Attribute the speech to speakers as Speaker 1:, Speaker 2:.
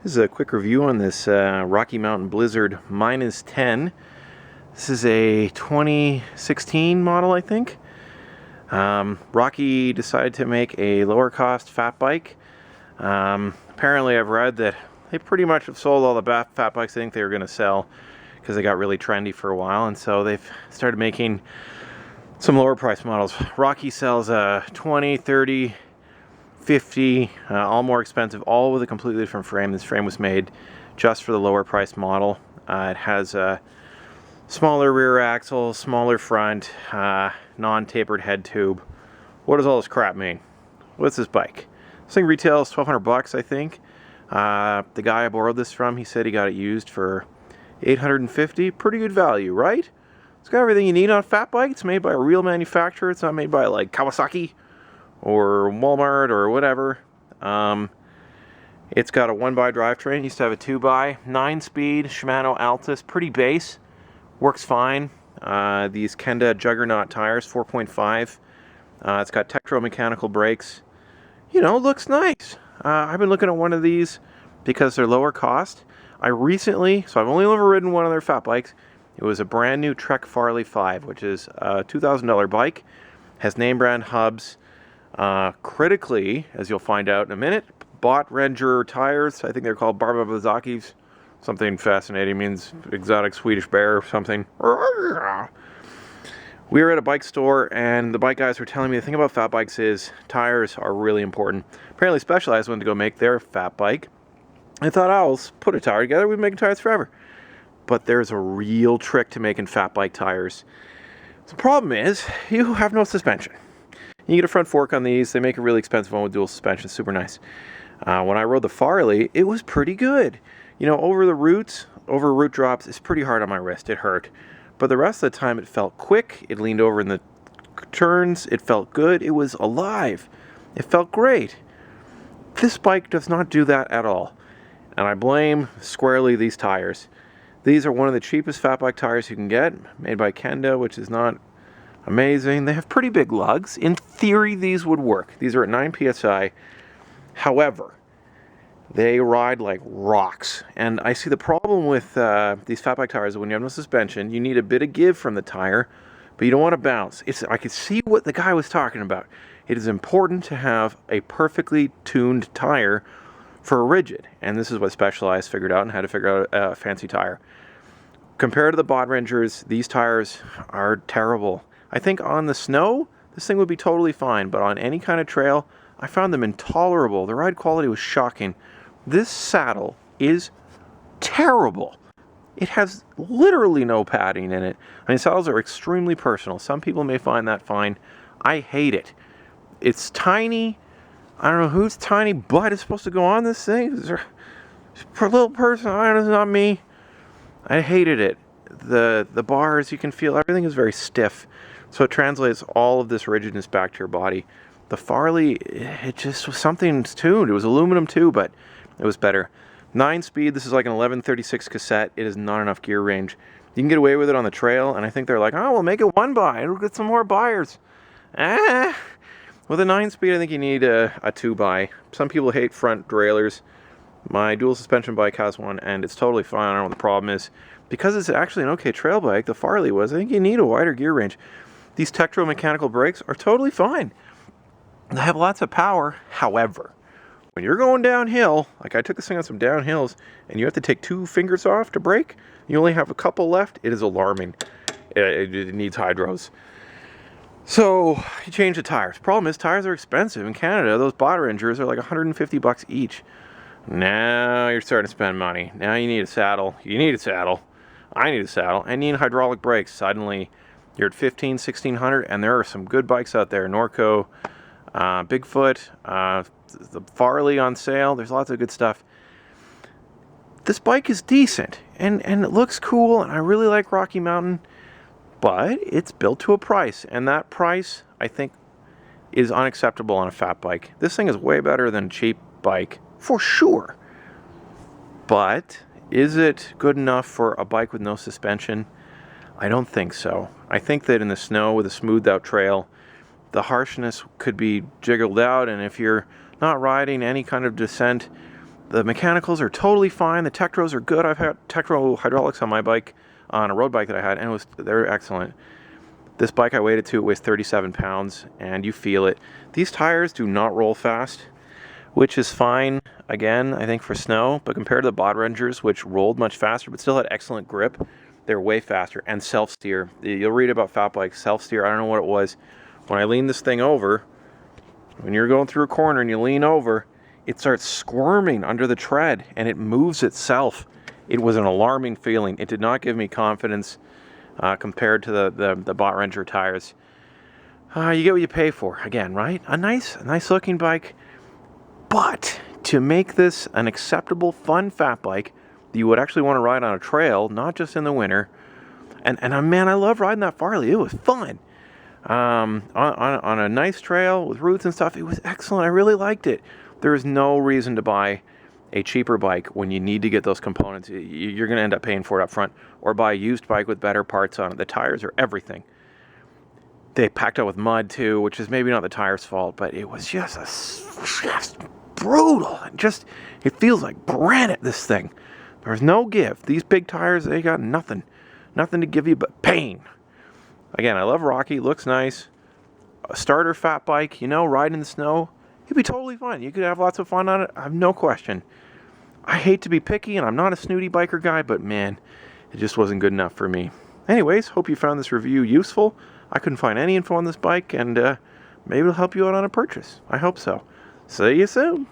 Speaker 1: This is a quick review on this Rocky Mountain Blizzard -10. This is a 2016 model, I think. Rocky decided to make a lower cost fat bike. Apparently I've read that they pretty much have sold all the fat bikes they think they were going to sell because they got really trendy for a while, and so they've started making some lower price models. Rocky sells 20, 30, 50, all more expensive, all with a completely different frame. This frame was made just for the lower price model. It has a smaller rear axle, smaller front, non-tapered head tube. What does all this crap mean? What's this bike? This thing retails $1,200, I think. The guy I borrowed this from, he said he got it used for $850. Pretty good value, right? It's got everything you need on a fat bike. It's made by a real manufacturer. It's not made by like Kawasaki or Walmart or whatever. It's got a 1x drivetrain. It used to have a 2x, 9-speed Shimano Altus, pretty base, works fine. These Kenda Juggernaut tires, 4.5. It's got Tektro mechanical brakes. You know, looks nice. I've been looking at one of these because they're lower cost. I've only ever ridden one of their fat bikes. It was a brand new Trek Farley 5, which is a $2,000 bike. Has name brand hubs. Critically, as you'll find out in a minute, bought Ranger tires. I think they're called Barbabazakis. Something fascinating, means exotic Swedish bear or something. We were at a bike store, and the bike guys were telling me the thing about fat bikes is tires are really important. Apparently Specialized went to go make their fat bike. I thought, oh, let's put a tire together, we've been making tires forever. But there's a real trick to making fat bike tires. The problem is, you have no suspension. You get a front fork on these. They make a really expensive one with dual suspension. Super nice. When I rode the Farley, it was pretty good. You know, over root drops, it's pretty hard on my wrist. It hurt. But the rest of the time, it felt quick. It leaned over in the turns. It felt good. It was alive. It felt great. This bike does not do that at all. And I blame squarely these tires. These are one of the cheapest fat bike tires you can get, made by Kenda, which is not amazing. They have pretty big lugs. In theory, these would work. These are at 9 psi. However, they ride like rocks. And I see the problem with these fat bike tires is when you have no suspension, you need a bit of give from the tire, but you don't want to bounce. I could see what the guy was talking about. It is important to have a perfectly tuned tire for a rigid. And this is what Specialized figured out and how to figure out a fancy tire. Compared to the Bod Rangers, these tires are terrible. I think on the snow, this thing would be totally fine, but on any kind of trail, I found them intolerable. The ride quality was shocking. This saddle is terrible. It has literally no padding in it. I mean, saddles are extremely personal. Some people may find that fine. I hate it. It's tiny. I don't know whose tiny butt is supposed to go on this thing. For a little person, it's not me. I hated it. The bars, you can feel everything is very stiff. So it translates all of this rigidness back to your body. The Farley, it just was something tuned. It was aluminum too, but it was better. 9-speed, this is like an 1136 cassette. It is not enough gear range. You can get away with it on the trail, and I think they're like, oh, we'll make it 1x. It'll get some more buyers. With a 9-speed, I think you need a 2x. Some people hate front derailleurs. My dual suspension bike has one, and it's totally fine. I don't know what the problem is. Because it's actually an okay trail bike, the Farley was, I think you need a wider gear range. These Tektro mechanical brakes are totally fine. They have lots of power. However, when you're going downhill, like I took this thing on some downhills, and you have to take 2 fingers off to brake, you only have a couple left, it is alarming. It needs hydros. So, you change the tires. Problem is, tires are expensive. In Canada, those Bod Rangers are like $150 each. Now you're starting to spend money. Now you need a saddle. You need a saddle. I need a saddle. And you need hydraulic brakes. Suddenly, you're at $1,500, $1,600, and there are some good bikes out there. Norco, Bigfoot, the Farley on sale. There's lots of good stuff. This bike is decent, and it looks cool, and I really like Rocky Mountain, but it's built to a price, and that price, I think, is unacceptable on a fat bike. This thing is way better than a cheap bike, for sure. But is it good enough for a bike with no suspension? I don't think so. I think that in the snow with a smoothed out trail, the harshness could be jiggled out, and if you're not riding any kind of descent, The mechanicals are totally fine. The Tektros are good. I've had Tektro hydraulics on my bike, on a road bike that I had, and they're excellent. This bike I weighed it to, it weighs 37 pounds, and you feel it. These tires do not roll fast, which is fine, again, I think for snow, but compared to the Bodrengers, which rolled much faster, but still had excellent grip, they're way faster. And self-steer. You'll read about fat bikes, self-steer, I don't know what it was. When I leaned this thing over, when you're going through a corner and you lean over, it starts squirming under the tread, and it moves itself. It was an alarming feeling. It did not give me confidence compared to the Bodrenger tires. You get what you pay for, again, right? A nice looking bike, but to make this an acceptable, fun fat bike that you would actually want to ride on a trail, not just in the winter. And man, I love riding that Farley. It was fun. On a nice trail with roots and stuff, it was excellent. I really liked it. There is no reason to buy a cheaper bike when you need to get those components. You're going to end up paying for it up front, or buy a used bike with better parts on it. The tires are everything. They packed out with mud too, which is maybe not the tires' fault, but it was just brutal. It feels like granite, this thing. There's no give. These big tires, they got nothing to give you but pain. Again, I love Rocky, looks nice. A starter fat bike, riding in the snow, it'd be totally fun. You could have lots of fun on it, I have no question. I hate to be picky, and I'm not a snooty biker guy, but man, it just wasn't good enough for me. Anyways, hope you found this review useful. I couldn't find any info on this bike, and maybe it'll help you out on a purchase. I hope so. See you soon.